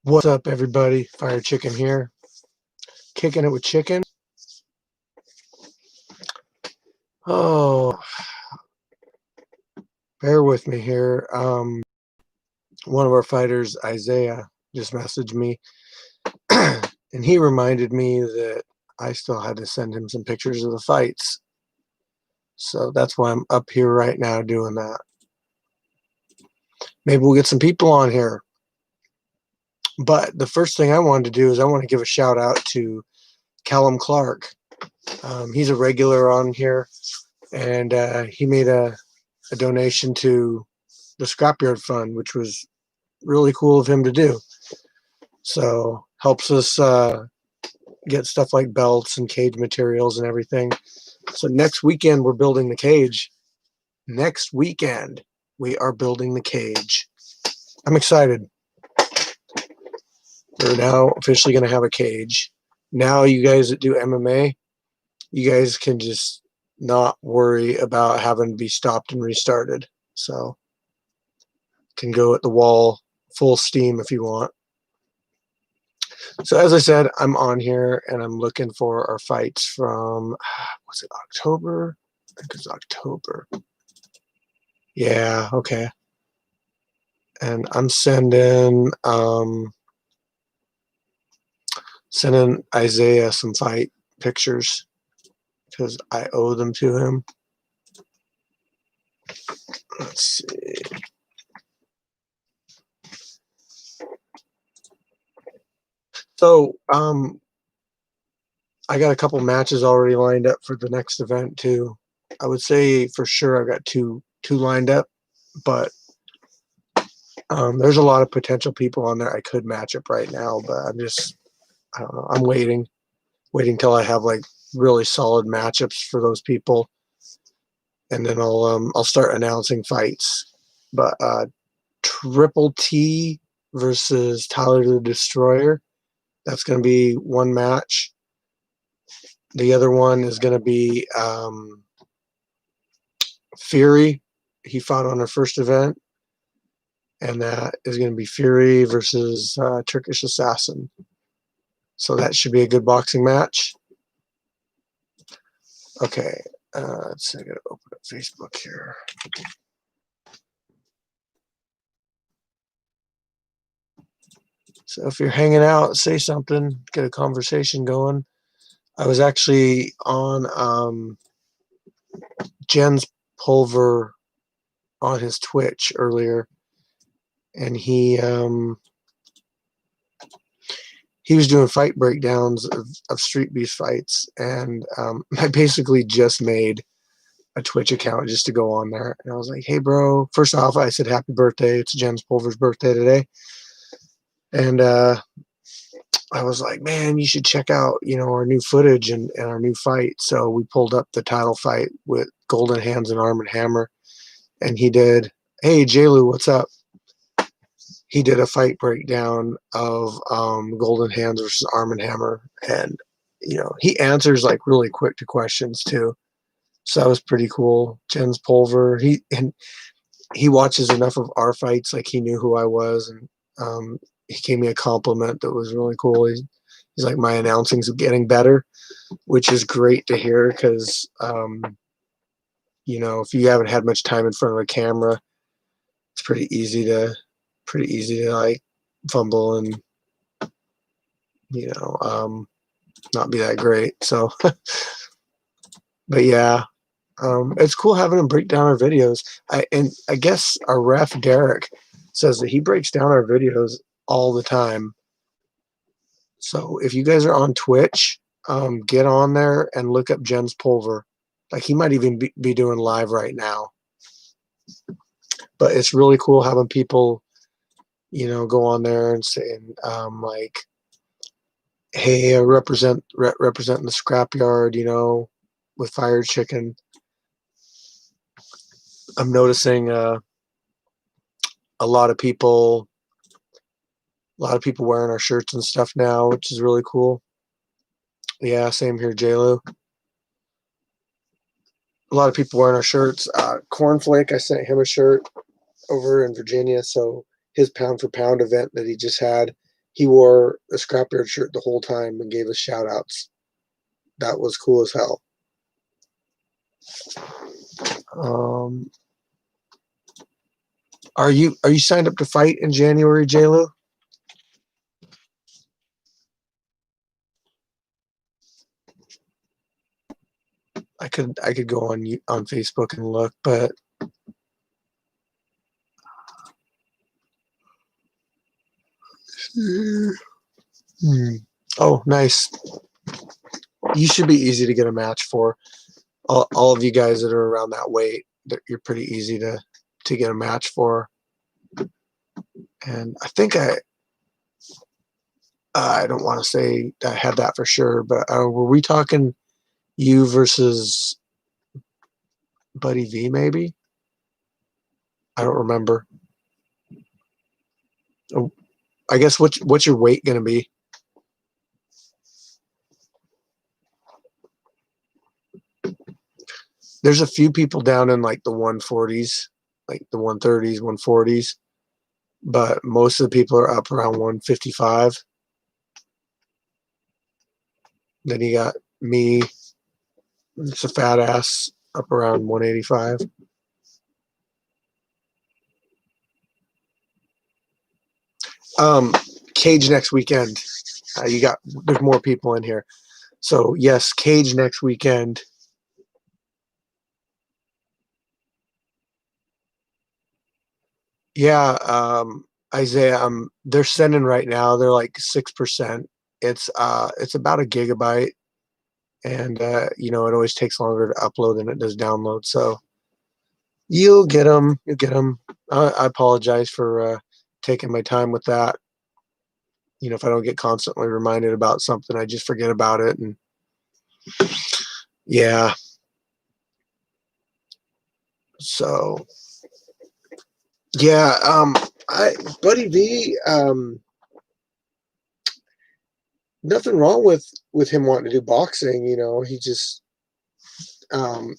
What's up, everybody? Fire Chicken here. Kicking it with Chicken. Oh, bear with me here. One of our fighters, Isaiah, just messaged me, and he reminded me that I still had to send him some pictures of the fights. So that's why I'm up here right now doing that. Maybe we'll get some people on here. But the first thing I wanted to do is I want to give a shout out to Callum Clark. He's a regular on here, and he made a donation to the Scrapyard Fund, which was really cool of him to do. So helps us get stuff like belts and cage materials and everything. So next weekend we're building the cage. Next weekend we are building the cage. I'm excited. We're now officially going to have a cage. Now you guys that do MMA, you guys can just not worry about having to be stopped and restarted. So can go at the wall full steam if you want. So as I said, I'm on here and I'm looking for our fights from, was it October? I think it's October. Yeah, okay. And I'm sending Isaiah some fight pictures because I owe them to him. Let's see. So I got a couple matches already lined up for the next event too. I would say for sure I've got two lined up, but there's a lot of potential people on there I could match up right now, but I don't know. I'm waiting till I have like really solid matchups for those people, and then I'll start announcing fights. But Triple T versus Tyler the Destroyer, that's going to be one match. The other one is going to be Fury. He fought on our first event, and that is going to be Fury versus Turkish Assassin. So that should be a good boxing match. Okay, let's see, I gotta open up Facebook here. So if you're hanging out, say something, get a conversation going. I was actually on Jen's Pulver on his Twitch earlier, and he was doing fight breakdowns of Street Beast fights, and I basically just made a Twitch account just to go on there. And I was like, hey, bro, first off, I said happy birthday. It's Jen's Pulver's birthday today. And I was like, man, you should check out, our new footage and our new fight. So we pulled up the title fight with Golden Hands and Arm and Hammer. And he did, hey, J-Lu, what's up? He did a fight breakdown of Golden Hands versus Arm and Hammer. And, he answers like really quick to questions too. So that was pretty cool. Jen's Pulver, he watches enough of our fights, like he knew who I was, and he gave me a compliment that was really cool. He's like, my announcing's getting better, which is great to hear because, if you haven't had much time in front of a camera, it's pretty easy to like fumble and, not be that great. So, but yeah. It's cool having him break down our videos. I guess our ref, Derek, says that he breaks down our videos all the time. So if you guys are on Twitch, get on there and look up Jen's Pulver. Like he might even be doing live right now. But it's really cool having people, go on there and saying, like, hey, representing the scrapyard, with Fire Chicken. I'm noticing a lot of people wearing our shirts and stuff now, which is really cool. Yeah, same here, J-Lo. A lot of people wearing our shirts. Cornflake, I sent him a shirt over in Virginia, so his pound for pound event that he just had, He wore a Scrapyard shirt the whole time and gave us shout outs. That was cool as hell. Um, are you signed up to fight in January, JLo? I could go on Facebook and look, but oh, nice. You should be easy to get a match for. All of you guys that are around that weight, you're pretty easy to get a match for. And I think I don't want to say I had that for sure, but were we talking you versus Buddy V maybe? I don't remember. Oh, I guess what's your weight going to be? There's a few people down in like the 140s, like the 130s, 140s, but most of the people are up around 155. Then you got me, it's a fat ass, up around 185. Cage next weekend. There's more people in here. So yes, Cage next weekend. Yeah, Isaiah, they're sending right now. They're like 6%. It's about a gigabyte, and it always takes longer to upload than it does download. So you'll get them. You'll get them. I apologize for taking my time with that. If I don't get constantly reminded about something, I just forget about it, and yeah. So yeah, Buddy V, nothing wrong with him wanting to do boxing. He just um,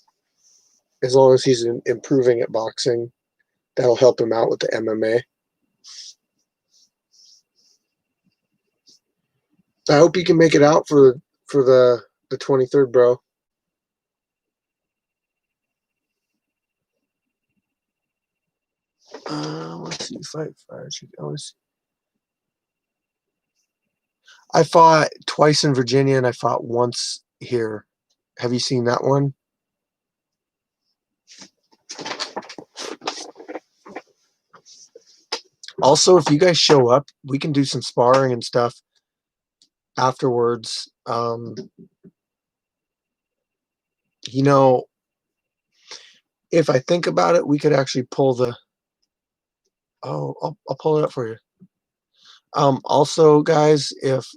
as long as he's improving at boxing, that'll help him out with the MMA. I hope he can make it out for the 23rd, bro. Let's see, fight fire. I fought twice in Virginia and I fought once here. Have you seen that one? Also, if you guys show up, we can do some sparring and stuff afterwards. If I think about it, we could actually pull the. Oh, I'll pull it up for you. Also, guys, if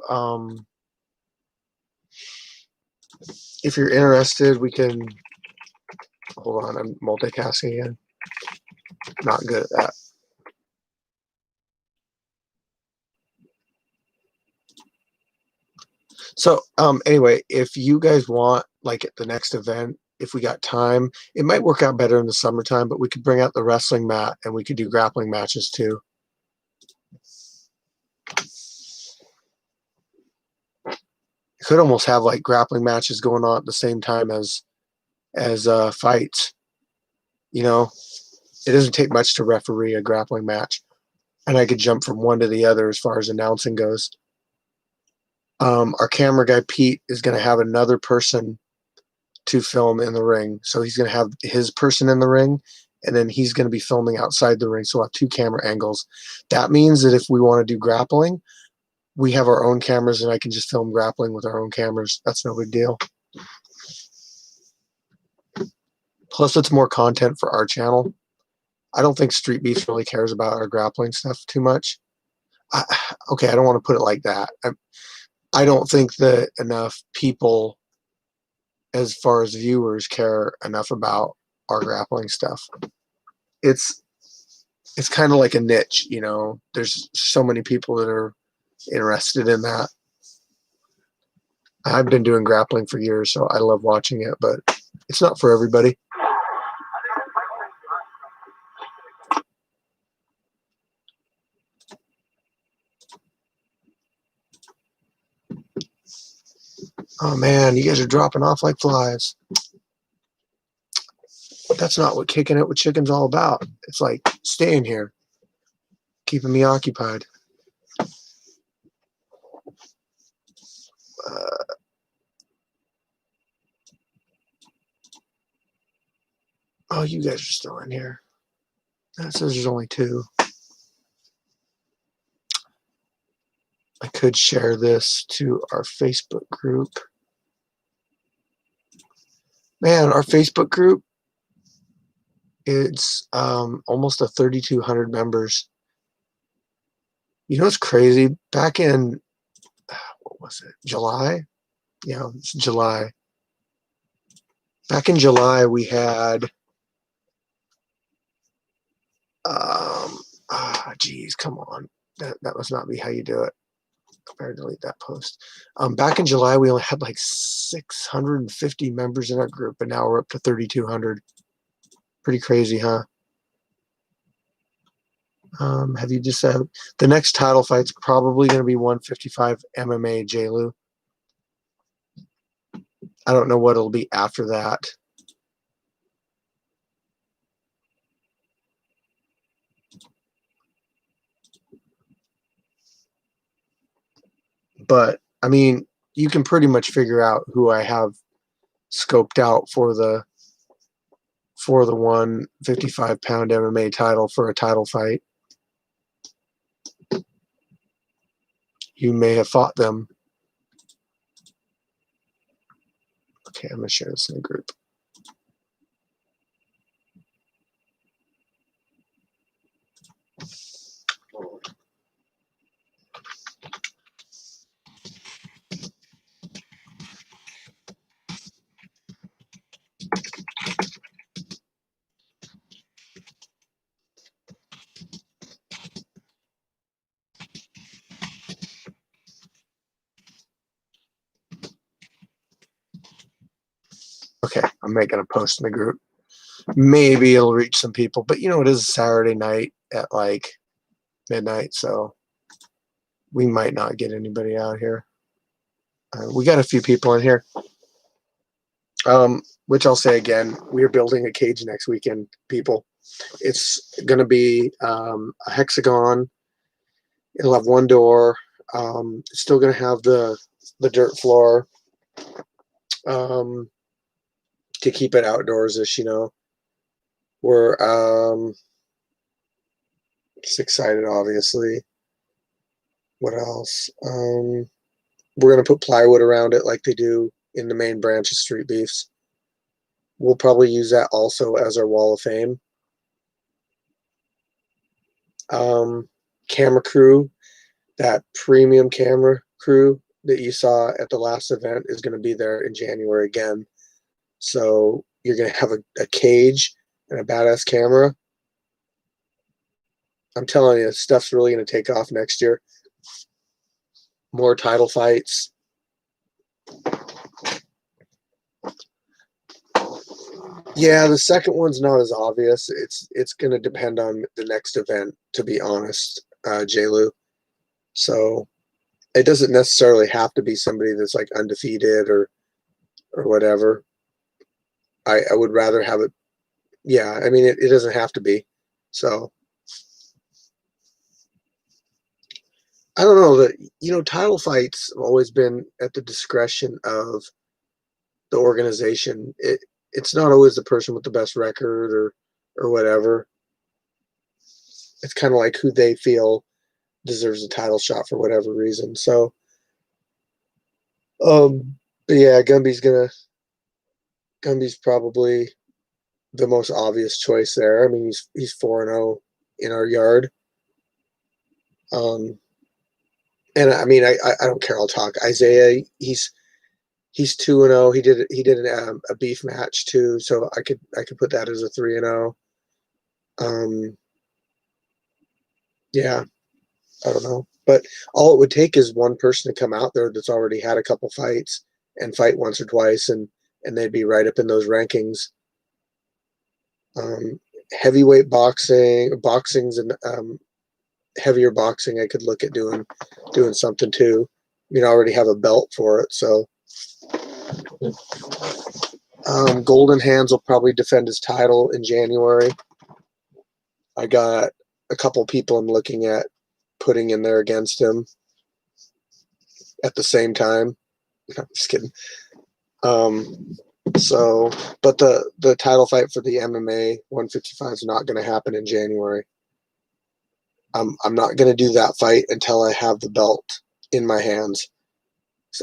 you're interested, we can. Hold on, I'm multitasking again. Not good at that. So, anyway, if you guys want, like at the next event, if we got time, it might work out better in the summertime, but we could bring out the wrestling mat and we could do grappling matches too. Could almost have like grappling matches going on at the same time as fights. It doesn't take much to referee a grappling match, and I could jump from one to the other as far as announcing goes. Our camera guy Pete is going to have another person to film in the ring, so he's going to have his person in the ring, and then he's going to be filming outside the ring. So we'll have two camera angles. That means that if we want to do grappling, we have our own cameras, and I can just film grappling with our own cameras. That's no big deal. Plus, it's more content for our channel. I don't think Street Beef really cares about our grappling stuff too much. Okay, I don't want to put it like that. I don't think that enough people, as far as viewers, care enough about our grappling stuff. It's kind of like a niche, There's so many people that are interested in that. I've been doing grappling for years, so I love watching it, but it's not for everybody. Oh man, you guys are dropping off like flies. That's not what kicking it with chicken's all about. It's like staying here, keeping me occupied. Uh, oh, you guys are still in here. That says there's only 2. I could share this to our Facebook group. Man, our Facebook group, it's almost 3,200 members. You know what's crazy? Back in, what was it, July? Yeah, it's July. Back in July, we had, geez, come on. That must not be how you do it. I better delete that post. Back in July, we only had like 650 members in our group, and now we're up to 3,200. Pretty crazy, huh? Have you just said the next title fight's probably going to be 155 MMA, J-Lu? I don't know what it'll be after that. But I mean, you can pretty much figure out who I have scoped out for the 155-pound MMA title for a title fight. You may have fought them. Okay, I'm going to share this in the group. Okay, I'm making a post in the group. Maybe it'll reach some people, but you know, it is a Saturday night at like midnight, so we might not get anybody out here. We got a few people in here. Which I'll say again, we're building a cage next weekend, people. It's going to be a hexagon. It'll have one door. It's still going to have the dirt floor to keep it outdoors-ish, you know. We're just excited, obviously. What else? We're going to put plywood around it like they do in the main branch of Street Beefs. We'll probably use that also as our wall of fame. Camera crew, that premium camera crew that you saw at the last event is going to be there in January again. So you're going to have a cage and a badass camera. I'm telling you, stuff's really going to take off next year. More title fights. Yeah, the second one's not as obvious. It's going to depend on the next event, to be honest, J-Lu. So it doesn't necessarily have to be somebody that's like undefeated or whatever. I would rather have it. Yeah, I mean, it doesn't have to be. So I don't know that, you know, title fights have always been at the discretion of the organization. It's not always the person with the best record or whatever. It's kind of like who they feel deserves a title shot for whatever reason. So, but yeah, Gumby's probably the most obvious choice there. I mean, he's 4-0 in our yard. And I mean, I don't care. I'll talk. Isaiah, he's 2-0. He did a beef match too, so I could put that as a 3-0. Yeah, I don't know, but all it would take is one person to come out there that's already had a couple fights and fight once or twice, and they'd be right up in those rankings. Heavyweight boxing's and heavier boxing. I could look at doing something too. I mean, I already have a belt for it, so Golden Hands will probably defend his title in January. I got a couple people I'm looking at putting in there against him at the same time. I'm just kidding. So, but the title fight for the MMA 155 is not going to happen in January. I'm not going to do that fight until I have the belt in my hands.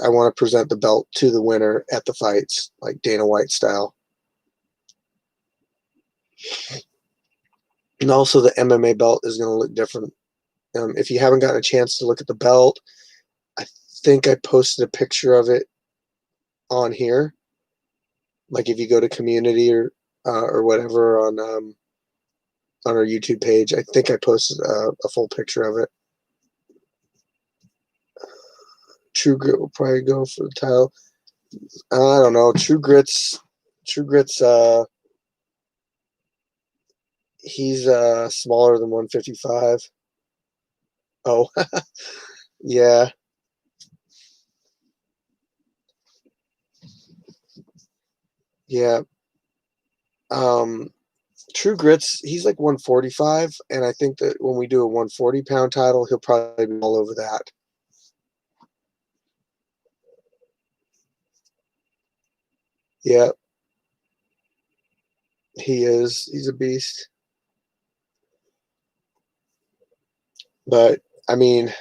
I want to present the belt to the winner at the fights, like Dana White style. And also, the MMA belt is going to look different. If you haven't gotten a chance to look at the belt, I think I posted a picture of it on here. Like if you go to community or whatever on our YouTube page, I think I posted a full picture of it. True Grit will probably go for the title. I don't know. True Grit's. He's smaller than 155. Oh, yeah, yeah. Um, True Grit's. He's like 145, and I think that when we do a 140-pound title, he'll probably be all over that. Yeah, he is. He's a beast. But I mean,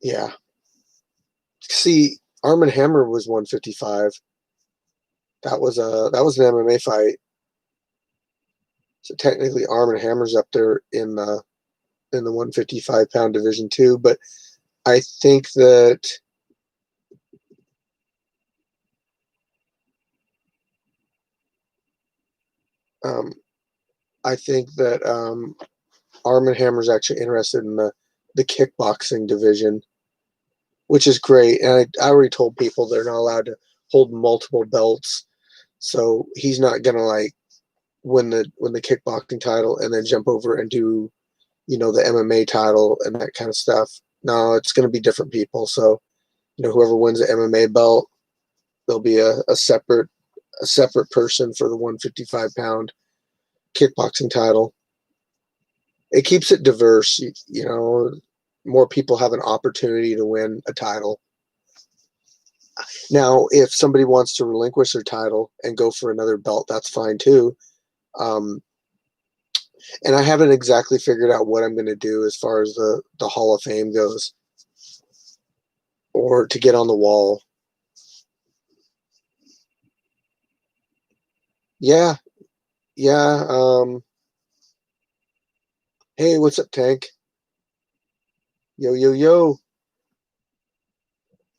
yeah. See, Arm and Hammer was 155. That was an MMA fight. So technically, Arm and Hammer's up there in the 155-pound division too. But I think that um, Arm and Hammer's actually interested in the kickboxing division, which is great. And I already told people they're not allowed to hold multiple belts, so he's not gonna like win the kickboxing title and then jump over and do the MMA title and that kind of stuff. No, it's gonna be different people. So whoever wins the MMA belt, there'll be a separate person for the 155-pound kickboxing title. It keeps it diverse. More people have an opportunity to win a title. Now, if somebody wants to relinquish their title and go for another belt, that's fine too. Um, and I haven't exactly figured out what I'm going to do as far as the Hall of Fame goes, or to get on the wall. Yeah, yeah. Hey, what's up, Tank? Yo, yo, yo.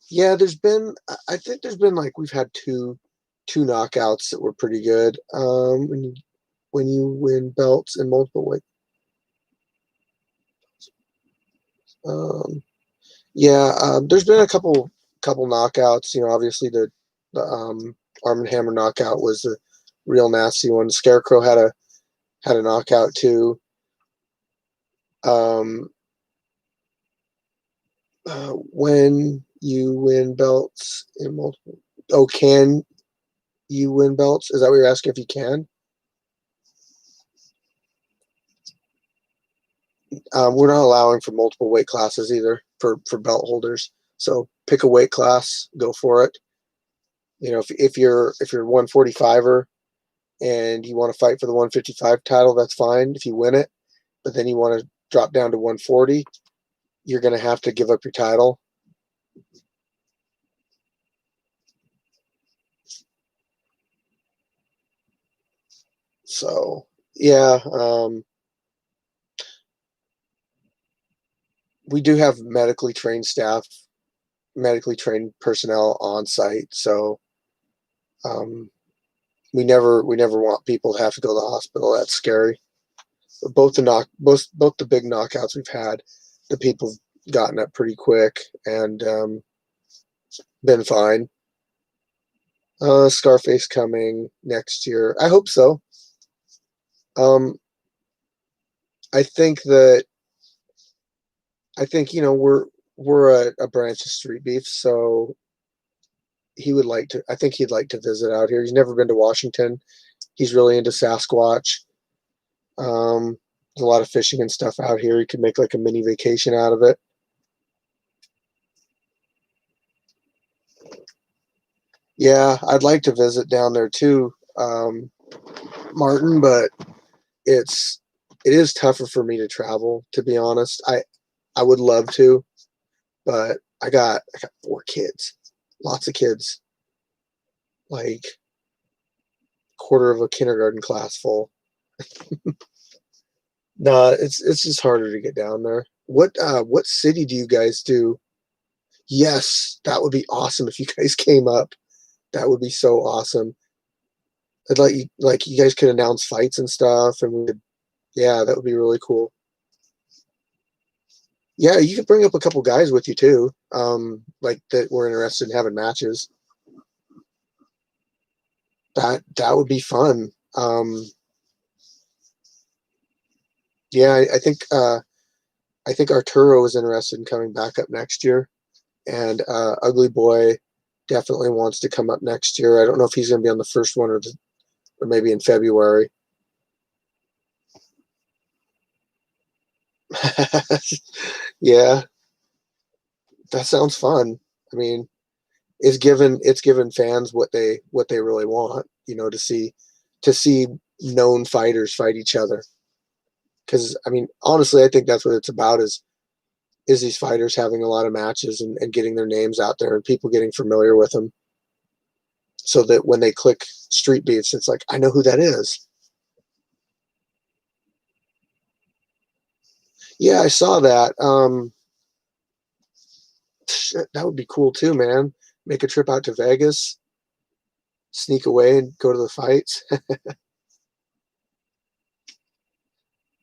Yeah, I think there's been like we've had two knockouts that were pretty good. When you win belts in multiple ways. Um, yeah, there's been a couple knockouts. Obviously the Arm and Hammer knockout was the real nasty one. Scarecrow had a knockout too. Um, when you win belts in multiple, oh, can you win belts? Is that what you're asking? If you can? We're not allowing for multiple weight classes either for belt holders. So pick a weight class, go for it. If you're 145er and you want to fight for the 155 title, that's fine if you win it. But then you want to drop down to 140, you're going to have to give up your title. So yeah, we do have medically trained personnel on site. So um, we never want people to have to go to the hospital. That's scary. But both the big knockouts we've had, the people have gotten up pretty quick and been fine. Scarface coming next year. I hope so. Um, I think that I think we're a branch of Street Beef, so he would like to. I think he'd like to visit out here. He's never been to Washington. He's really into Sasquatch. There's a lot of fishing and stuff out here. He could make like a mini vacation out of it. Yeah, I'd like to visit down there too, Martin, but it's it is tougher for me to travel, to be honest. I would love to, but I got 4 kids, lots of kids, like quarter of a kindergarten class full. No, it's just harder to get down there. What city do you guys do? Yes, that would be awesome if you guys came up. That would be so awesome. I'd like you guys could announce fights and stuff, and we could, yeah, that would be really cool. Yeah, you could bring up a couple guys with you too, like that were interested in having matches. That would be fun. Yeah, I think Arturo is interested in coming back up next year, and Ugly Boy definitely wants to come up next year. I don't know if he's going to be on the first one or maybe in February. Yeah, that sounds fun. I mean, it's given fans what they really want, to see known fighters fight each other. Because I mean, honestly, I think that's what it's about is these fighters having a lot of matches and getting their names out there and people getting familiar with them, so that when they click Street Beefs, it's like I know who that is. Yeah, I saw that. Shit, that would be cool too, man. Make a trip out to Vegas, sneak away and go to the fights.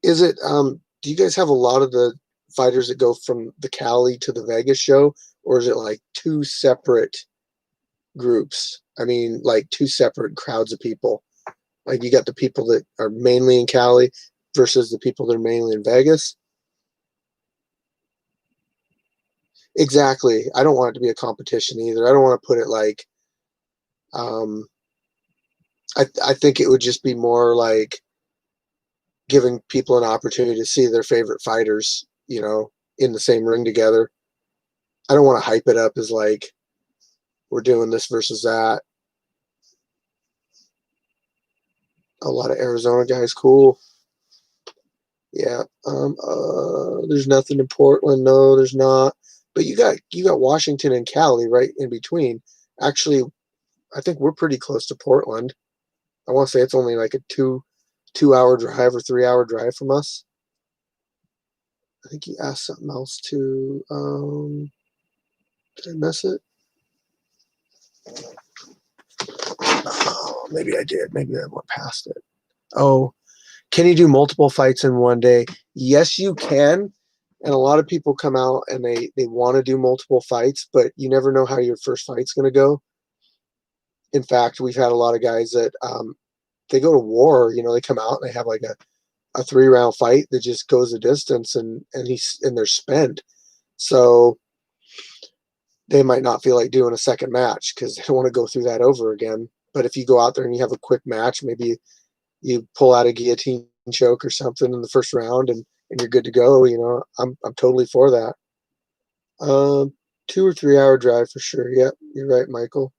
Is it do you guys have a lot of the fighters that go from the Cali to the Vegas show, or is it like two separate groups? I mean, like two separate crowds of people. Like you got the people that are mainly in Cali versus the people that are mainly in Vegas. Exactly. I don't want it to be a competition either. I don't want to put it like um I think it would just be more like giving people an opportunity to see their favorite fighters, in the same ring together. I don't want to hype it up as like we're doing this versus that. A lot of Arizona guys, cool. Yeah. There's nothing in Portland. No, there's not. But you got Washington and Cali right in between. Actually, I think we're pretty close to Portland. I want to say it's only like a two hour drive or 3 hour drive from us. I think you asked something else too. Did I miss it? Oh, maybe I did. Maybe I went past it. Oh, can you do multiple fights in one day? Yes, you can. And a lot of people come out and they want to do multiple fights, but you never know how your first fight's going to go. In fact, we've had a lot of guys that they go to war. They come out and they have like a 3 round fight that just goes a distance, and they're spent. So they might not feel like doing a second match because they don't want to go through that over again. But if you go out there and you have a quick match, maybe you pull out a guillotine choke or something in the first round, and you're good to go. I'm totally for that. 2 or 3 hour drive for sure. Yep, you're right, Michael.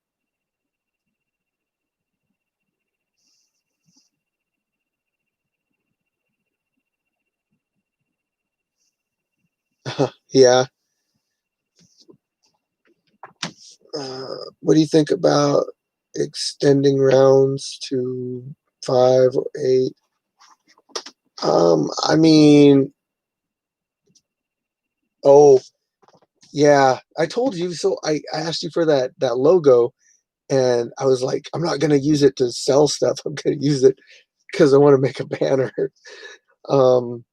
Yeah. What do you think about extending rounds to 5 or 8? I mean, oh yeah, I told you. So I asked you for that logo, and I was like, I'm not gonna use it to sell stuff. I'm gonna use it because I want to make a banner. Um,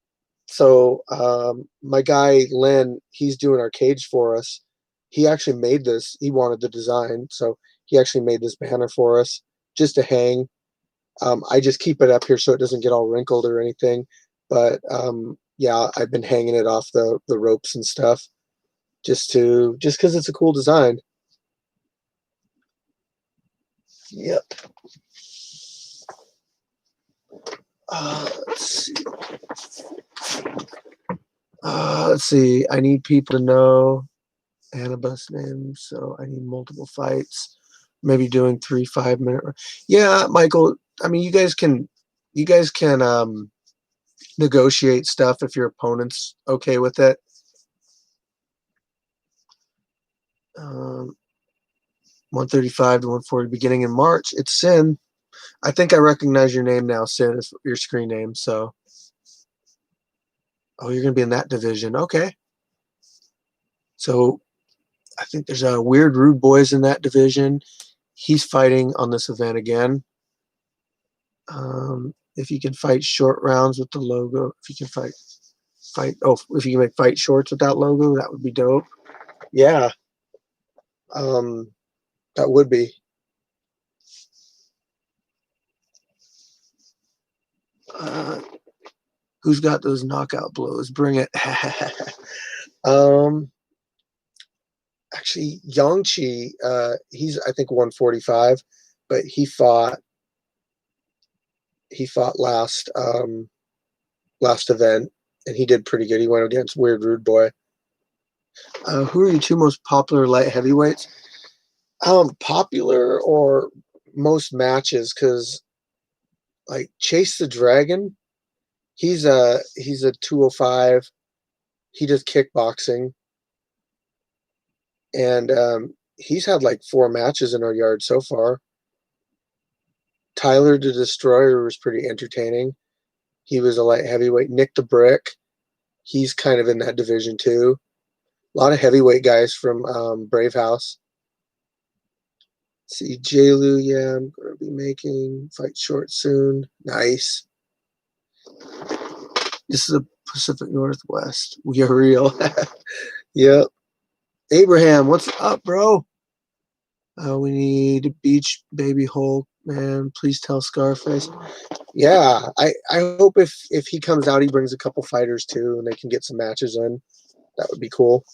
so my guy Len, he's doing our cage for us. He actually made this. He wanted the design, so he actually made this banner for us just to hang. I just keep it up here so it doesn't get all wrinkled or anything. But yeah, I've been hanging it off the ropes and stuff just because it's a cool design. Yep. Let's see. Let's see. I need people to know Annabus names, so I need multiple fights. Maybe doing 3 5-minute. Yeah, Michael. I mean, you guys can negotiate stuff if your opponent's okay with it. 135 to 140 beginning in March. It's Sin. I think I recognize your name now. Sin is your screen name. So, oh, you're gonna be in that division. Okay. So I think there's a Weird Rude Boys in that division. He's fighting on this event again. If you can fight short rounds with the logo, if you can if you can make fight shorts with that logo, that would be dope. Yeah, that would be. Uh, who's got those knockout blows? Bring it. Actually, Yangchi, he's I think 145, but he fought last event, and he did pretty good. He went against Weird Rude Boy. Who are your two most popular light heavyweights? Popular or most matches? Because like Chase the Dragon, he's a 205. He does kickboxing, and he's had like 4 matches in our yard so far. Tyler the Destroyer was pretty entertaining. He was a light heavyweight. Nick the Brick, he's kind of in that division too. A lot of heavyweight guys from Brave House. See, J-Lu, yeah, I'm going to be making fight short soon. Nice. This is a Pacific Northwest. We are real. Yep. Abraham, what's up, bro? We need Beach Baby Hulk, man. Please tell Scarface. Yeah, I hope if he comes out, he brings a couple fighters too, and they can get some matches in. That would be cool.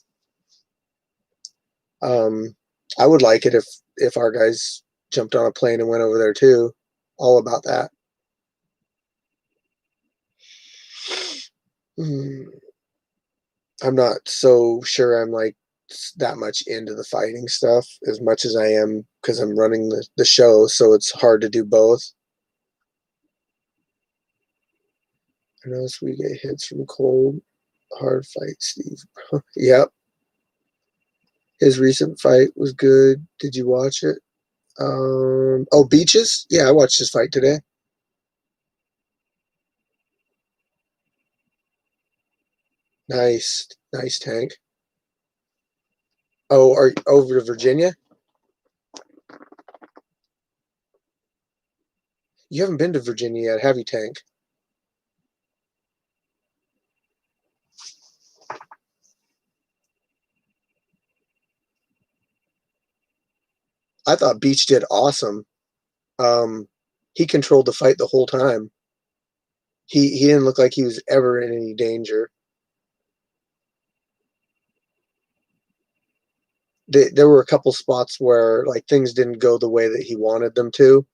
I would like it if our guys jumped on a plane and went over there too. All about that. I'm not so sure I'm like that much into the fighting stuff as much as I am because I'm running the show, so it's hard to do both. I notice we get hits from cold. Hard fight, Steve. Yep. His recent fight was good. Did you watch it? Oh, Beaches? Yeah, I watched his fight today. Nice. Nice tank. Oh, are over to Virginia? You haven't been to Virginia yet, have you, Tank? I thought Beach did awesome. Um, he controlled the fight the whole time. He didn't look like he was ever in any danger. There were a couple spots where like things didn't go the way that he wanted them to,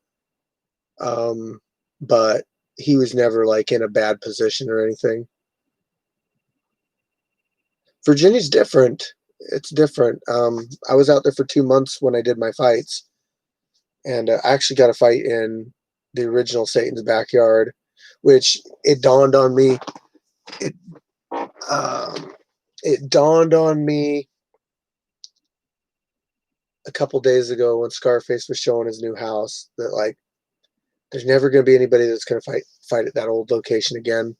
um, but he was never like in a bad position or anything. Virginia's different. It's different. I was out there for 2 months when I did my fights, and I actually got a fight in the original Satan's backyard, which it dawned on me. It um, it dawned on me a couple days ago when Scarface was showing his new house that like there's never going to be anybody that's going to fight at that old location again.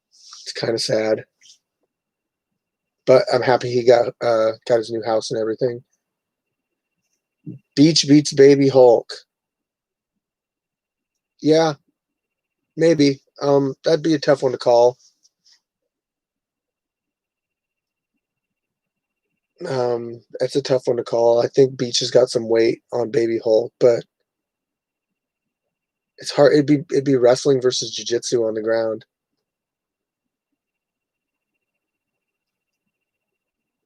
It's kind of sad, but I'm happy he got his new house and everything. Beach beats Baby Hulk. Yeah, maybe. That'd be a tough one to call. That's a tough one to call. I think Beach has got some weight on Baby Hulk, but it's hard. It'd be wrestling versus jiu-jitsu on the ground.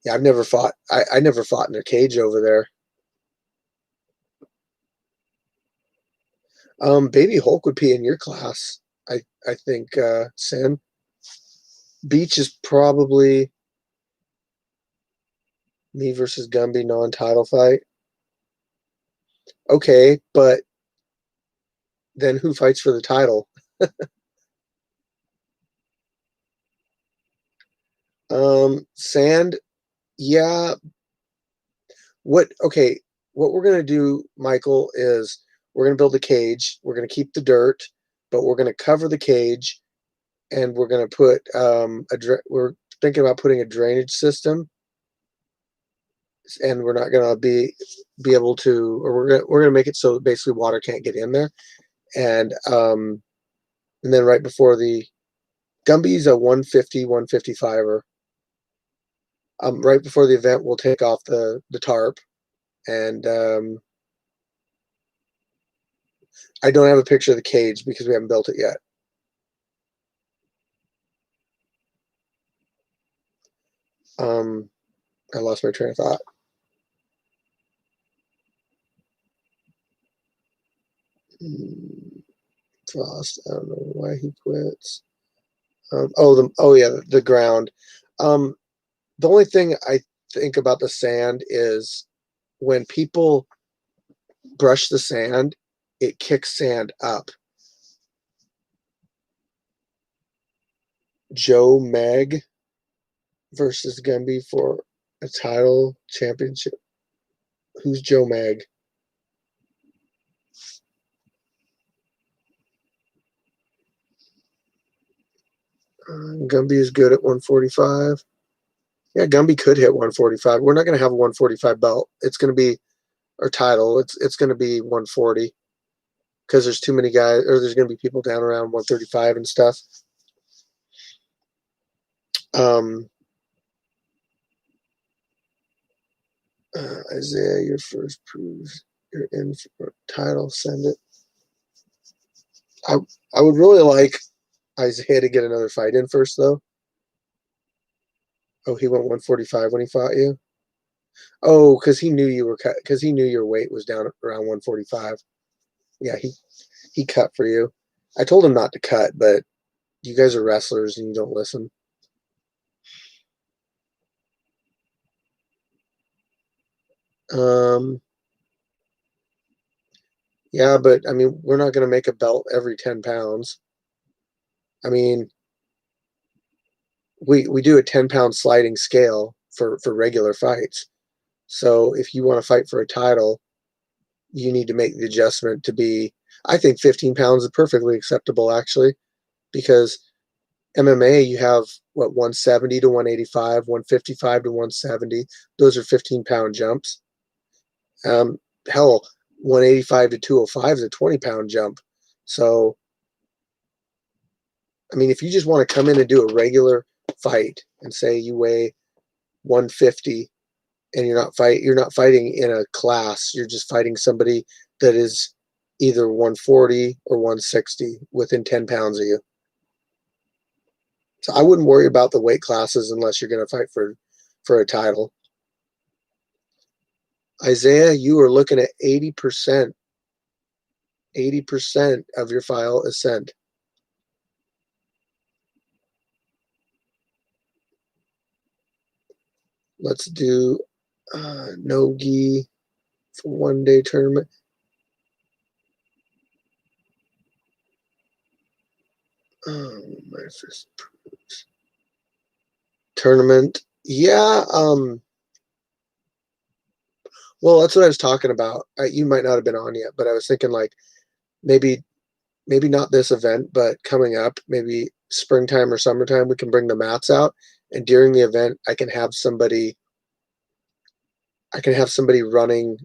Yeah, I've never fought. I never fought in a cage over there. Baby Hulk would be in your class. I think, Sin. Beach is probably me versus Gumby non-title fight. Okay, but then who fights for the title? Sand, yeah. Okay, what we're gonna do, Michael, is we're gonna build a cage. We're gonna keep the dirt, but we're gonna cover the cage, and we're gonna put we're thinking about putting a drainage system, and we're not gonna be able to, or we're gonna make it so basically water can't get in there, and then right before the Gumby's a 150, 155er. Right before the event, we'll take off the tarp, and I don't have a picture of the cage because we haven't built it yet. I lost my train of thought. Frost. I don't know why he quits. The ground. Um, the only thing I think about the sand is when people brush the sand, it kicks sand up. Joe Mag versus Gumby for a title championship. Who's Joe Mag? Gumby is good at 145. Yeah, Gumby could hit 145. We're not going to have a 145 belt. It's going to be our title. It's going to be 140 because there's too many guys, or there's going to be people down around 135 and stuff. Um, Isaiah, your first proves you're in for a title. Send it. I I would really like Isaiah to get another fight in first, though. Oh, he went 145 when he fought you. Oh, because he knew you were cut. Because he knew your weight was down around 145. Yeah, he cut for you. I told him not to cut, but you guys are wrestlers and you don't listen. Um, yeah, but I mean, we're not going to make a belt every 10 pounds. I mean, we do a 10-pound sliding scale for regular fights. So if you want to fight for a title, you need to make the adjustment to be. I think 15 pounds is perfectly acceptable, actually, because MMA you have what 170 to 185, 155 to 170. Those are 15-pound jumps. Um, Hell, 185 to 205 is a 20-pound jump. So, I mean, if you just want to come in and do a regular fight and say you weigh 150 and you're not fighting in a class, you're just fighting somebody that is either 140 or 160 within 10 pounds of you. So I wouldn't worry about the weight classes unless you're going to fight for a title. Isaiah, you are looking at 80%. 80% of your file is sent. Let's do Nogi for 1 day tournament. My first tournament. Yeah. Well, that's what I was talking about. You might not have been on yet, but I was thinking like maybe not this event, but coming up, maybe springtime or summertime, we can bring the mats out, and during the event, I can have somebody running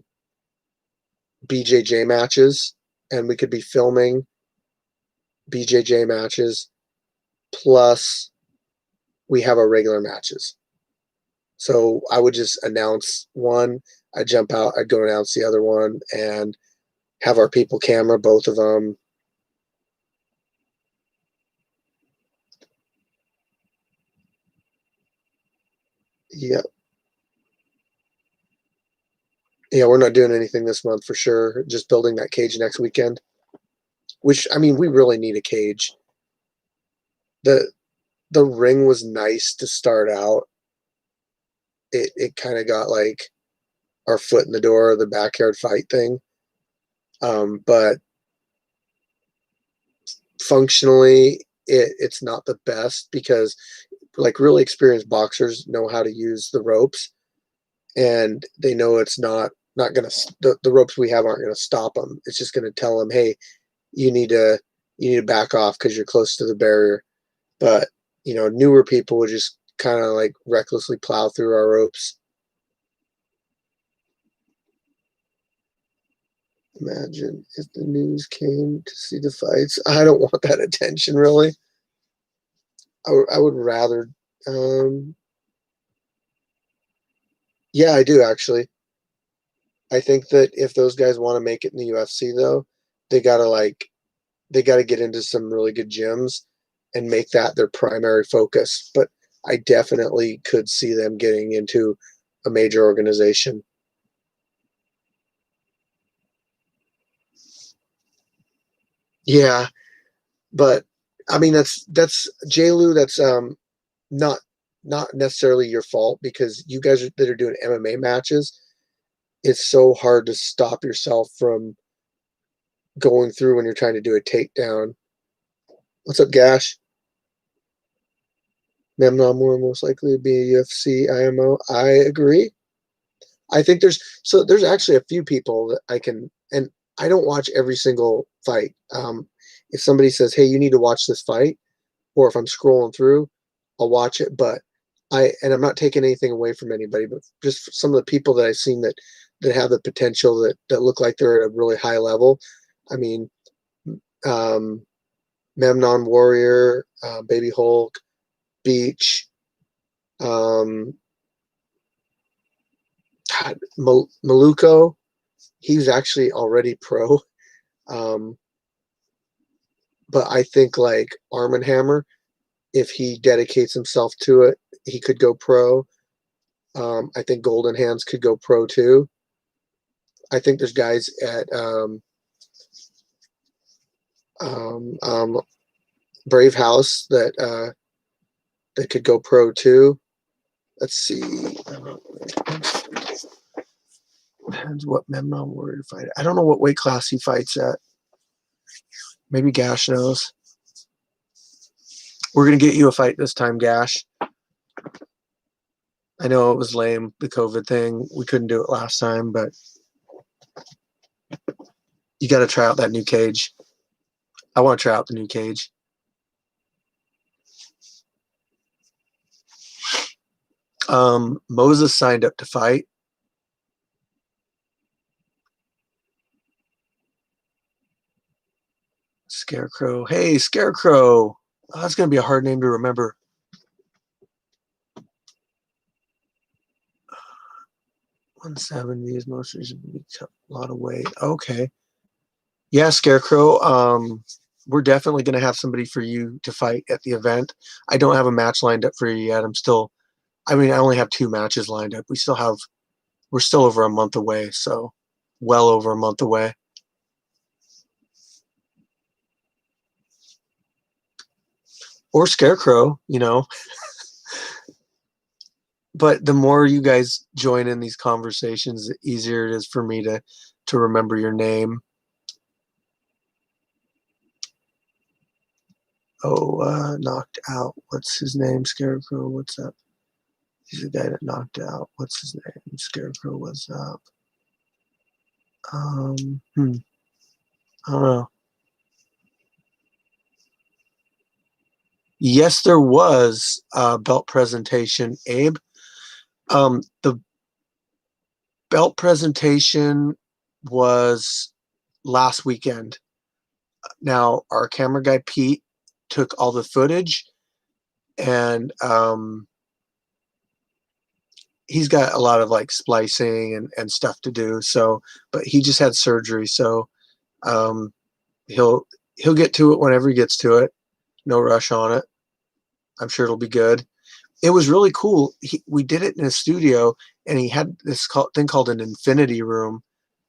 BJJ matches, and we could be filming BJJ matches plus we have our regular matches. So I would just announce one, I'd jump out, I'd go announce the other one, and have our people camera both of them. Yeah. Yeah, we're not doing anything this month for sure. Just building that cage next weekend. which I mean, we really need a cage. The the ring was nice to start out. It kind of got like our foot in the door of the backyard fight thing. But functionally, it's not the best because like really experienced boxers know how to use the ropes, and they know it's not gonna the ropes we have aren't gonna stop them. It's just gonna tell them, hey, you need to you need to back off because you're close to the barrier. But newer people would just kind of like recklessly plow through our ropes. Imagine if the news came to see the fights. I don't want that attention, really. I would rather. Um, yeah, I do actually. I think that if those guys want to make it in the UFC, though, they gotta they gotta get into some really good gyms and make that their primary focus. But I definitely could see them getting into a major organization. Yeah, but I mean that's JLu. That's not not necessarily your fault because you guys that are doing MMA matches, it's so hard to stop yourself from going through when you're trying to do a takedown. What's up, Gash? Memnon more most likely to be a UFC IMO. I agree. I think there's actually a few people that I can, and I don't watch every single fight. If somebody says, "Hey, you need to watch this fight," or if I'm scrolling through, I'll watch it. But I'm not taking anything away from anybody, but just some of the people that I've seen that have the potential that look like they're at a really high level. I mean, um, Memnon Warrior, Baby Hulk, Beach, um, Maluko. He's actually already pro. Um, but I think like Arm and Hammer, if he dedicates himself to it, he could go pro. I think Golden Hands could go pro too. I think there's guys at um, um, Brave House that could go pro too. Let's see. Depends what Memnon Warrior to fight. I don't know what weight class he fights at. Maybe Gash knows. We're gonna get you a fight this time, Gash. I know it was lame, the COVID thing. We couldn't do it last time, but you got to try out that new cage. I want to try out the new cage. Moses signed up to fight. Scarecrow. Hey, Scarecrow. Oh, that's going to be a hard name to remember. 170 is most recently a lot of weight. Okay. Yeah, Scarecrow. We're definitely going to have somebody for you to fight at the event. I don't have a match lined up for you yet. I only have 2 matches lined up. We're still over a month away. So well over a month away. Or Scarecrow. But the more you guys join in these conversations, the easier it is for me to remember your name. Oh, knocked out. What's his name? Scarecrow. What's up? He's the guy that knocked out. What's his name? Scarecrow. What's up? I don't know. Yes, there was a belt presentation, Abe. The belt presentation was last weekend. Now, our camera guy, Pete, took all the footage, and he's got a lot of like splicing and stuff to do. So, but he just had surgery. So um, he'll get to it whenever he gets to it. No rush on it. I'm sure it'll be good. It was really cool. We did it in a studio, and he had this thing called an infinity room,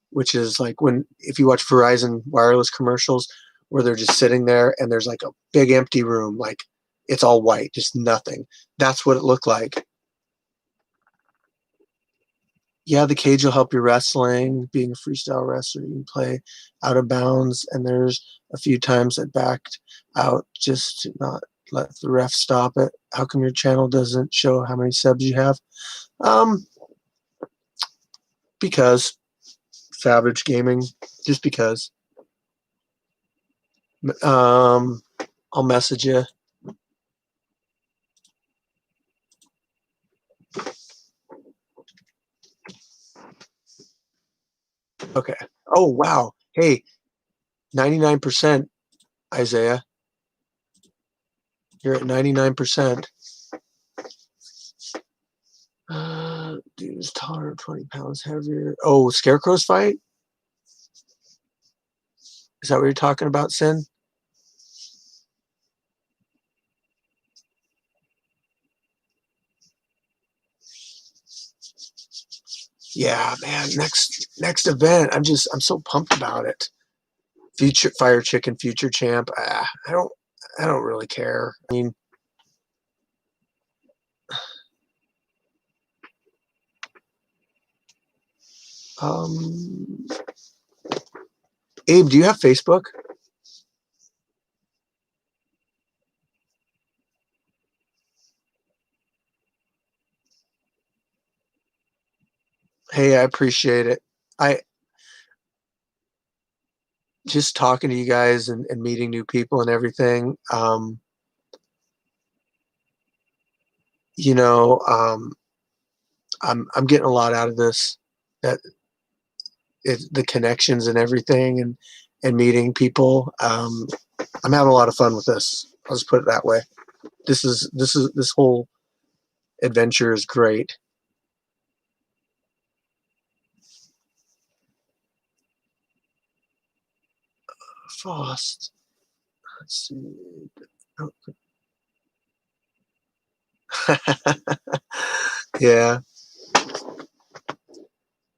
which is like if you watch Verizon wireless commercials, where they're just sitting there and there's like a big empty room, like it's all white, just nothing. That's what it looked like. Yeah, the cage will help your wrestling. Being a freestyle wrestler, you can play out of bounds, and there's a few times I backed out just to not let the ref stop it. How come your channel doesn't show how many subs you have? Um, because Savage Gaming, just because. Um, I'll message you. Okay. Oh wow. Hey, 99%, Isaiah. You're at 99%. Dude is taller, 20 pounds heavier. Oh, Scarecrow's fight? Is that what you're talking about, Sin? Yeah, man. Next event. I'm so pumped about it. Future Fire Chicken, future champ. I don't really care. I mean, um, Abe, do you have Facebook? Hey, I appreciate it. I just talking to you guys and meeting new people and everything. You know, I'm getting a lot out of this. That the connections and everything, and meeting people. I'm having a lot of fun with this. I'll just put it that way. This whole adventure is great. Frost. Let's see. Oh. Yeah,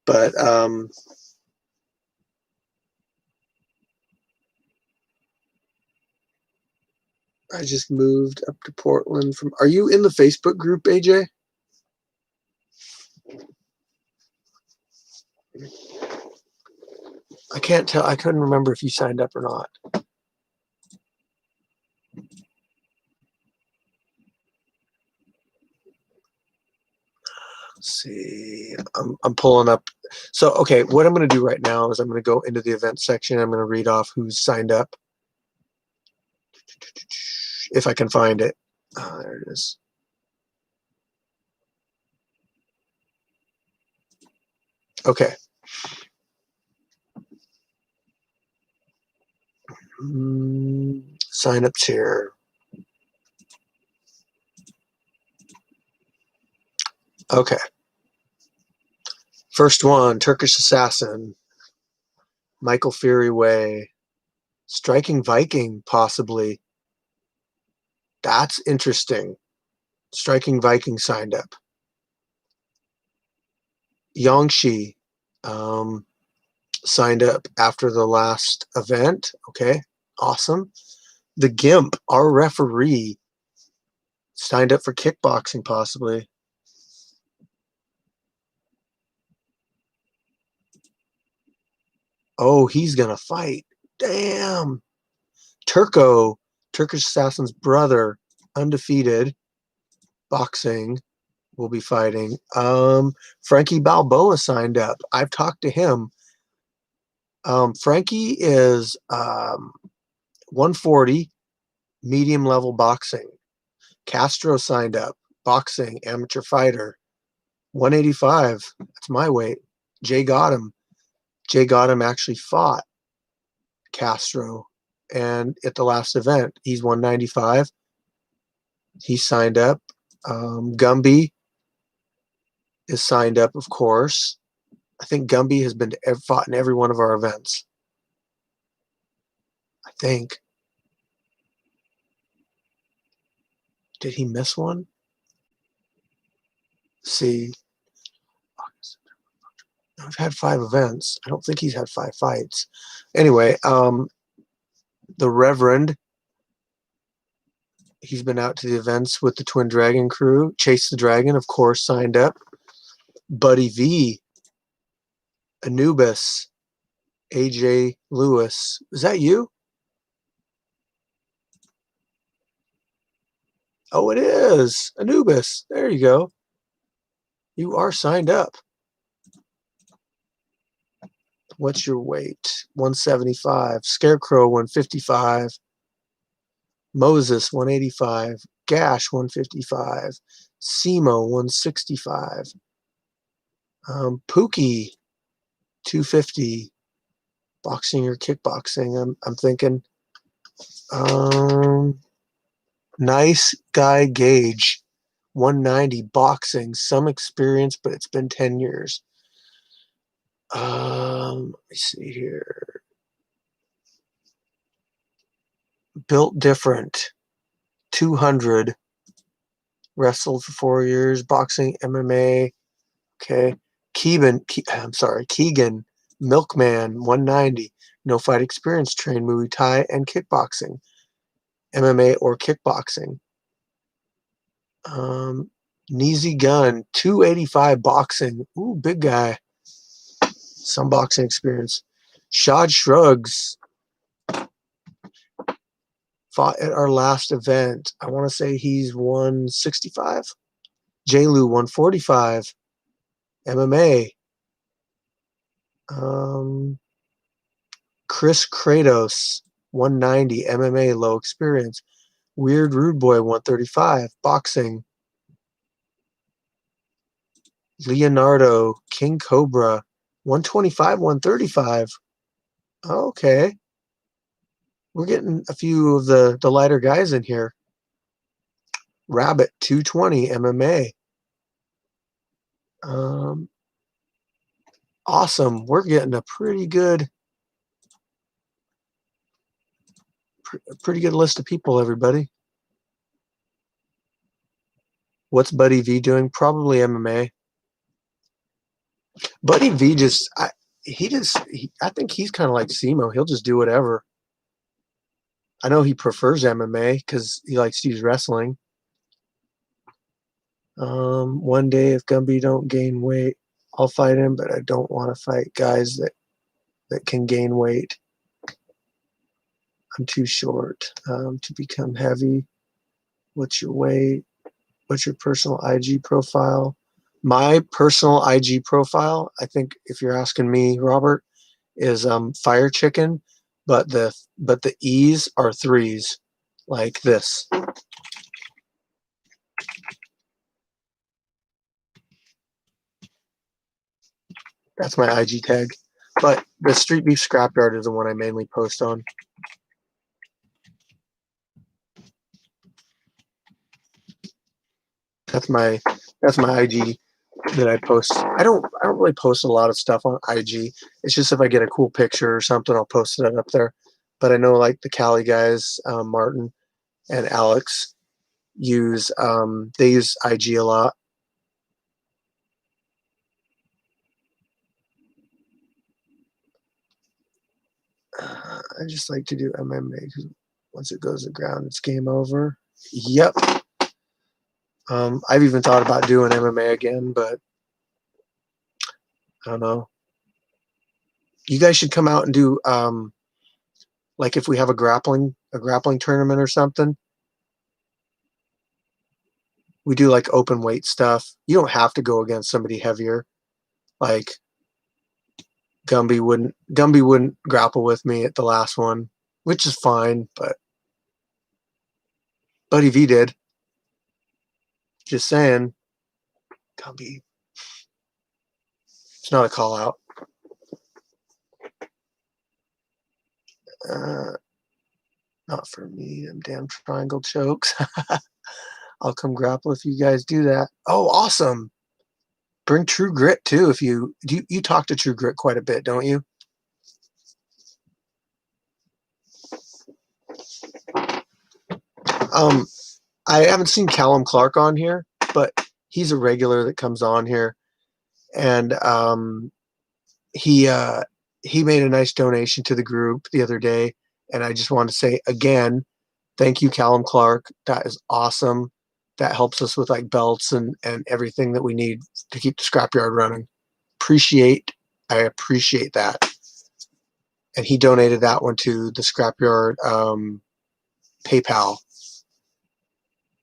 but I just moved up to Portland from. Are you in the Facebook group, AJ? I can't tell. I couldn't remember if you signed up or not. Let's see. I'm pulling up. So, okay, what I'm going to do right now is I'm going to go into the event section. I'm going to read off who's signed up, if I can find it. There it is. Okay. Sign ups here. Okay. First one, Turkish Assassin, Michael Fury Way, Striking Viking, possibly. That's interesting. Striking Viking signed up. Yongshi signed up after the last event. Okay, awesome. The Gimp, our referee, signed up for kickboxing, possibly. Oh, he's gonna fight. Damn. Turkish Assassin's brother, undefeated, boxing, will be fighting. Frankie Balboa signed up. I've talked to him. Frankie is 140, medium level boxing. Castro signed up, boxing, amateur fighter. 185, that's my weight. Jay Gotham. Jay Gotham actually fought Castro, and at the last event, he's 195. He signed up. Gumby is signed up, of course. I think Gumby has been fought in every one of our events. I think. Did he miss one? See, I've had 5 events. I don't think he's had 5 fights. Anyway, The Reverend. He's been out to the events with the Twin Dragon crew. Chase the Dragon, of course, signed up. Buddy V. Anubis. AJ Lewis. Is that you? Oh, it is. Anubis. There you go. You are signed up. What's your weight? 175. Scarecrow, 155. Moses, 185. Gash, 155. Simo, 165. Pookie, 250. Boxing or kickboxing? I'm thinking. Nice guy Gage, 190. Boxing, some experience, but it's been 10 years. Let me see here. Built different, 200. Wrestled for 4 years. Boxing, MMA. Okay. Keegan, Milkman, 190. No fight experience. Trained Muay Thai and kickboxing. MMA or kickboxing. Neezy Gun, 285. Boxing. Ooh, big guy. Some boxing experience. Shad Shrugs fought at our last event. I want to say he's 165. J-Lu, 145. MMA. Chris Kratos, 190. MMA, low experience. Weird Rude Boy, 135. Boxing. Leonardo, King Cobra, 125, 135. Okay. We're getting a few of the lighter guys in here. Rabbit, 220. MMA. Awesome. We're getting a pretty good list of people, everybody. What's Buddy V doing? Probably MMA. Buddy V I think he's kind of like Simo. He'll just do whatever. I know he prefers MMA because he likes to use wrestling. One day if Gumby don't gain weight, I'll fight him, but I don't want to fight guys that can gain weight. I'm too short to become heavy. What's your weight? What's your personal IG profile? My personal IG profile, I think if you're asking me, Robert, is Fire Chicken, but the E's are 3s, like this. That's my IG tag. But the Street Beef Scrapyard is the one I mainly post on. That's my IG that I post. I don't really post a lot of stuff on IG. It's just if I get a cool picture or something, I'll post it up there. But I know like the Cali guys, Martin and Alex, use IG a lot. I just like to do MMA because once it goes to the ground, it's game over. Yep. I've even thought about doing MMA again, but I don't know. You guys should come out and do like if we have a grappling tournament or something. We do like open weight stuff. You don't have to go against somebody heavier. Like Gumby wouldn't grapple with me at the last one, which is fine, but Buddy V did. Just saying. Gumby. It's not a call out. Not for me, them damn triangle chokes. I'll come grapple if you guys do that. Oh, awesome. Bring True Grit too. If you talk to True Grit quite a bit, don't you? I haven't seen Callum Clark on here, but he's a regular that comes on here, and he made a nice donation to the group the other day, And I just want to say again, thank you, Callum Clark. That is awesome. That helps us with like belts and everything that we need to keep the scrapyard running. I appreciate that. And he donated that one to the scrapyard PayPal.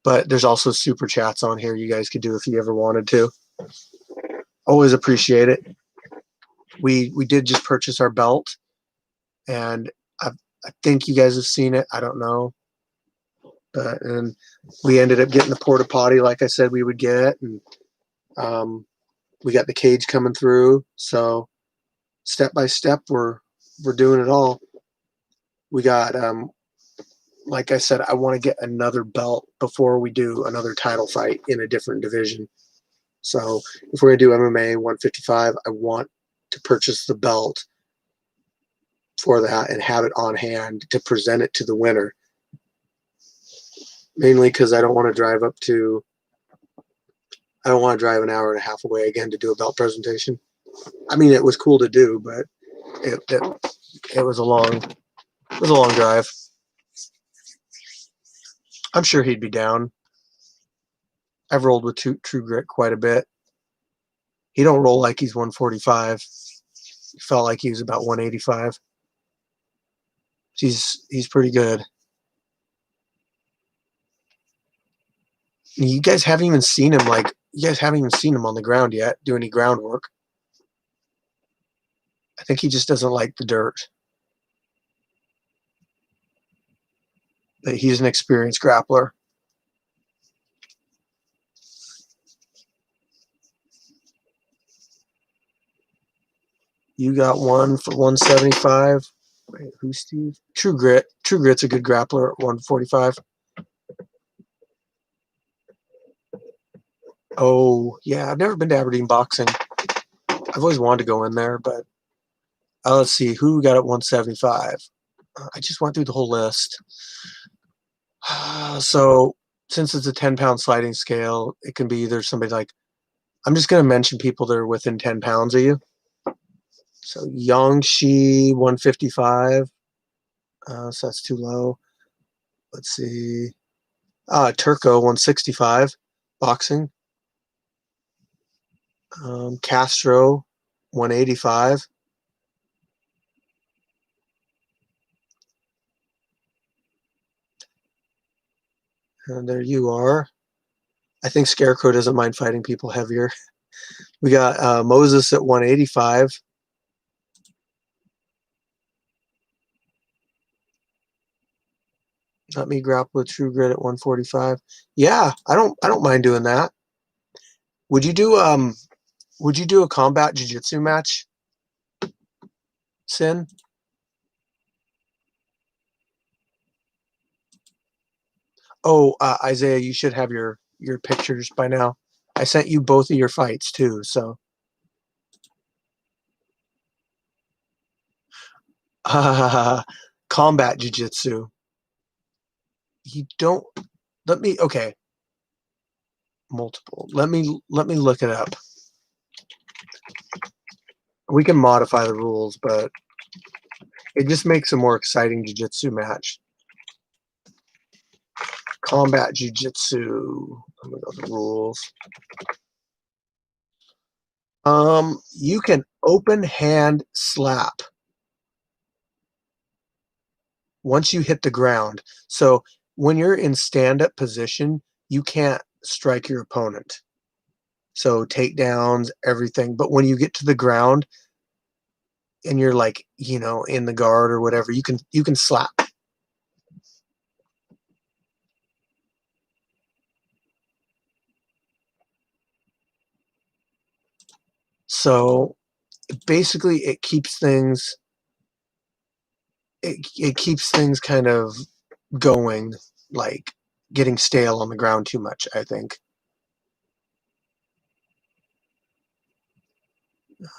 But there's also super chats on here you guys could do if you ever wanted to. Always appreciate it. We did just purchase our belt, and I think you guys have seen it. I don't know. And we ended up getting the porta potty like I said we would get, and we got the cage coming through. So step by step, we're doing it all. We got like I said, I want to get another belt before we do another title fight in a different division. So if we're gonna do MMA 155, I want to purchase the belt for that and have it on hand to present it to the winner. Mainly because I don't want to drive an hour and a half away again to do a belt presentation. I mean, it was cool to do, but it was a long drive. I'm sure he'd be down. I've rolled with True Grit quite a bit. He don't roll like he's 145. He felt like he was about 185. He's pretty good. You guys haven't even seen him on the ground yet do any groundwork. I think he just doesn't like the dirt. But he's an experienced grappler. You got one for 175. Wait, who's Steve? True Grit. True Grit's a good grappler at 145. Oh, yeah. I've never been to Aberdeen Boxing. I've always wanted to go in there, but let's see. Who got at 175? I just went through the whole list. So, since it's a 10-pound sliding scale, it can be either somebody like, I'm just going to mention people that are within 10 pounds of you. So, Yangshi, 155. So, that's too low. Let's see. Turco, 165. Boxing. Castro, 185. And there you are. I think Scarecrow doesn't mind fighting people heavier. We got Moses at 185. Let me grapple with True Grit at 145. Yeah, I don't mind doing that. Would you do a combat jiu-jitsu match, Sin? Oh, Isaiah, you should have your pictures by now. I sent you both of your fights too, so. Combat jiu-jitsu. You don't. Okay. Multiple. Let me look it up. We can modify the rules, but it just makes a more exciting jiu-jitsu match. Combat jiu-jitsu. Let me go to the rules. You can open hand slap once you hit the ground. So when you're in stand-up position, you can't strike your opponent. So takedowns, everything. But when you get to the ground and you're like, in the guard or whatever, you can slap. So basically it keeps things kind of going, like getting stale on the ground too much, I think.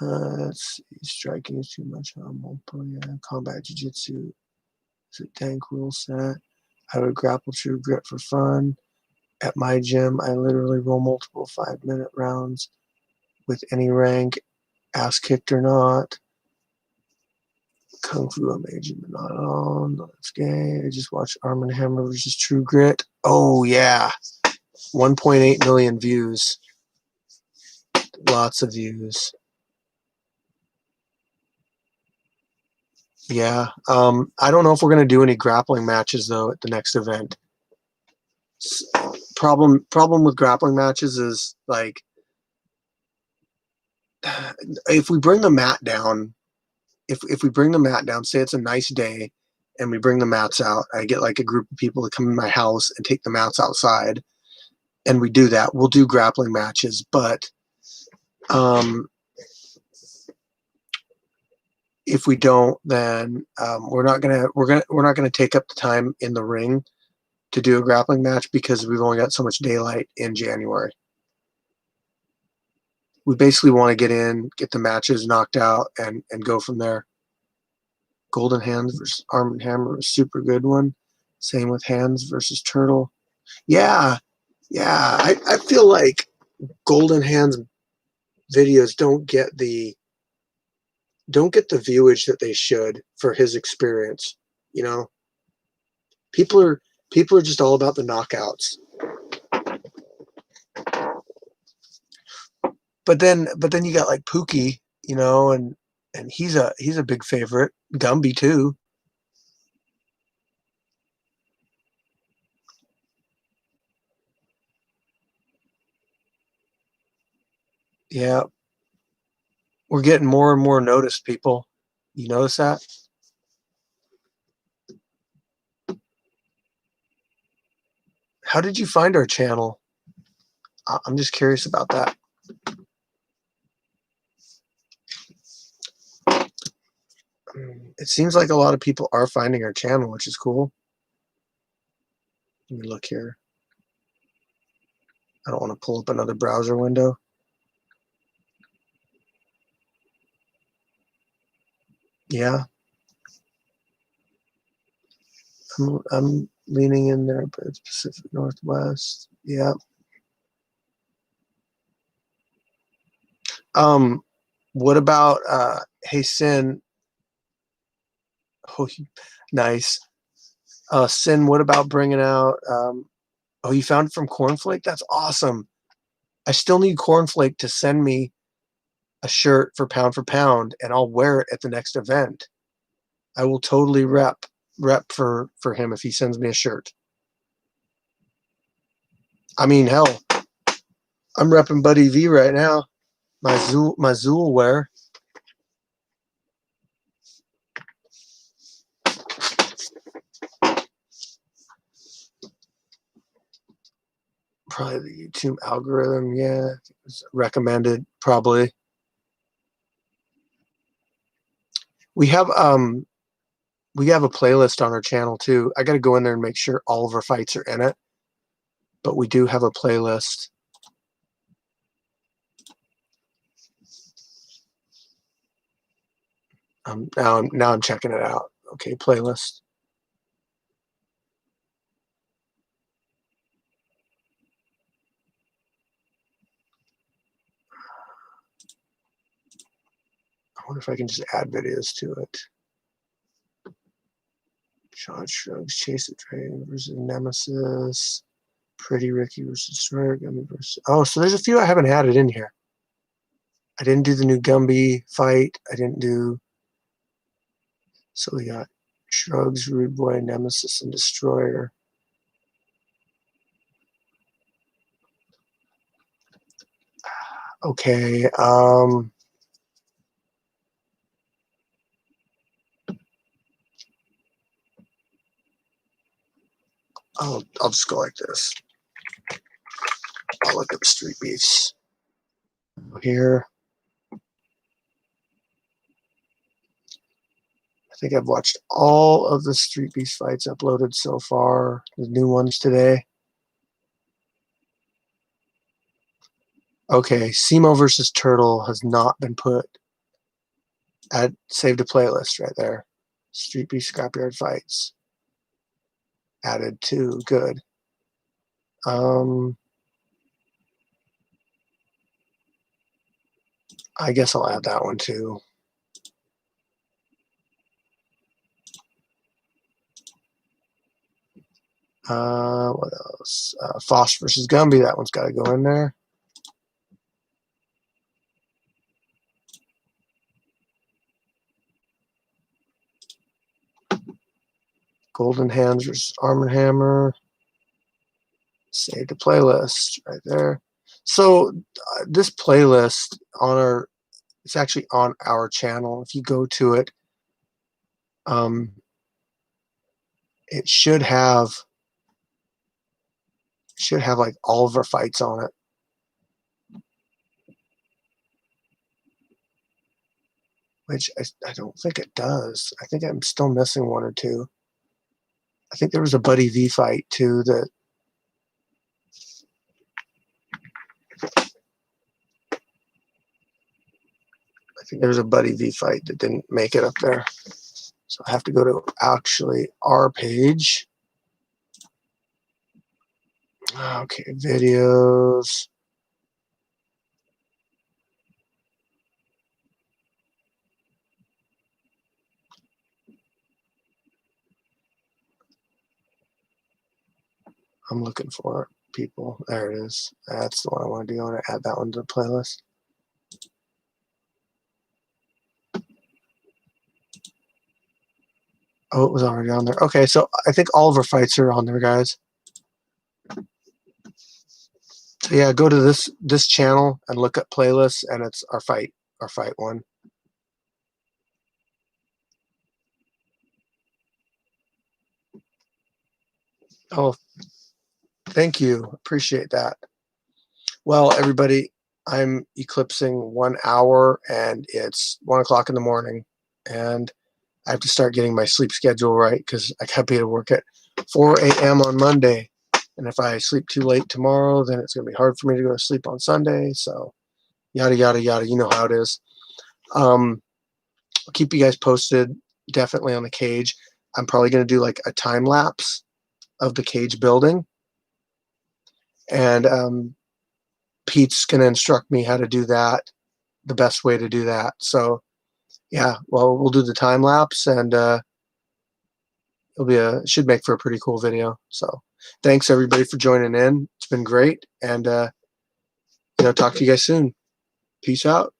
Let's see. Striking is too much on multiple. Yeah. Combat jiu-jitsu is a dank rule set. I would grapple True Grit for fun. At my gym, I literally roll multiple 5-minute rounds with any rank, ass kicked or not. Kung Fu Amazing, but not all. No, that's gay. I just watched Arm and Hammer versus True Grit. Oh yeah, 1.8 million views. Lots of views. Yeah. I don't know if we're gonna do any grappling matches though at the next event. Problem with grappling matches is like if we bring the mat down, if we bring the mat down, say it's a nice day and we bring the mats out, I get like a group of people to come in my house and take the mats outside and we do that. We'll do grappling matches, but if we don't, then we're not gonna take up the time in the ring to do a grappling match because we've only got so much daylight in January. We basically want to get in, get the matches knocked out, and go from there. Golden Hands versus Arm and Hammer was a super good one. Same with Hands versus Turtle. Yeah, yeah. I feel like Golden Hands videos don't get the viewage that they should for his experience. You know, people are just all about the knockouts. But then you got like Pookie, you know, and he's a big favorite. Gumby too. Yeah, we're getting more and more noticed, people. You notice that? How did you find our channel? I'm just curious about that. It seems like a lot of people are finding our channel, which is cool. Let me look here. I don't want to pull up another browser window. Yeah. I'm leaning in there, but it's Pacific Northwest. Yeah. What about hey Sin? Oh, nice. Sin, what about bringing out oh, you found it from Cornflake? That's awesome. I still need Cornflake to send me a shirt for pound, and I'll wear it at the next event. I will totally rep for him if he sends me a shirt. I mean, hell, I'm repping Buddy V right now. My Zool wear. Probably the YouTube algorithm, yeah. It's recommended, probably. We have a playlist on our channel too. I gotta go in there and make sure all of our fights are in it. But we do have a playlist. Now I'm checking it out. Okay, playlist. I wonder if I can just add videos to it. Sean Shrugs, Chase the Dragon versus Nemesis, Pretty Ricky versus Destroyer, Gumby versus. Oh, so there's a few I haven't added in here. I didn't do the new Gumby fight. I didn't do. So we got Shrugs, Rude Boy, Nemesis, and Destroyer. Okay. I'll just go like this. I'll look up Street Beefs here. I think I've watched all of the Street Beefs fights uploaded so far. The new ones today. Okay, Simo versus Turtle has not been put. Add saved a playlist right there. Street Beef Scrapyard fights. Added to good. I guess I'll add that one too. What else? Foss versus Gumby. That one's got to go in there. Golden Hands versus Arm & Hammer. Save the playlist right there. So this playlist on our, it's actually on our channel. If you go to it, it should have like all of our fights on it. Which I don't think it does. I think I'm still missing one or two. I think there was a Buddy V fight too that there's a Buddy V fight that didn't make it up there. So I have to go to actually our page. Okay, videos. I'm looking for people. There it is. That's the one I want to do. I want to add that one to the playlist. Oh, it was already on there. Okay, so I think all of our fights are on there, guys. So yeah, go to this channel and look at playlists, and it's our fight one. Oh, thank you. Appreciate that. Well, everybody, I'm eclipsing 1 hour, and it's 1 o'clock in the morning, and I have to start getting my sleep schedule right because I got to be to work at 4 a.m. on Monday. And if I sleep too late tomorrow, then it's going to be hard for me to go to sleep on Sunday. So yada, yada, yada. You know how it is. I'll keep you guys posted definitely on the cage. I'm probably going to do like a time lapse of the cage building. And Pete's going to instruct me how to do that, the best way to do that. So yeah, well, we'll do the time lapse, and should make for a pretty cool video. So thanks everybody for joining in. It's been great, and talk to you guys soon. Peace out.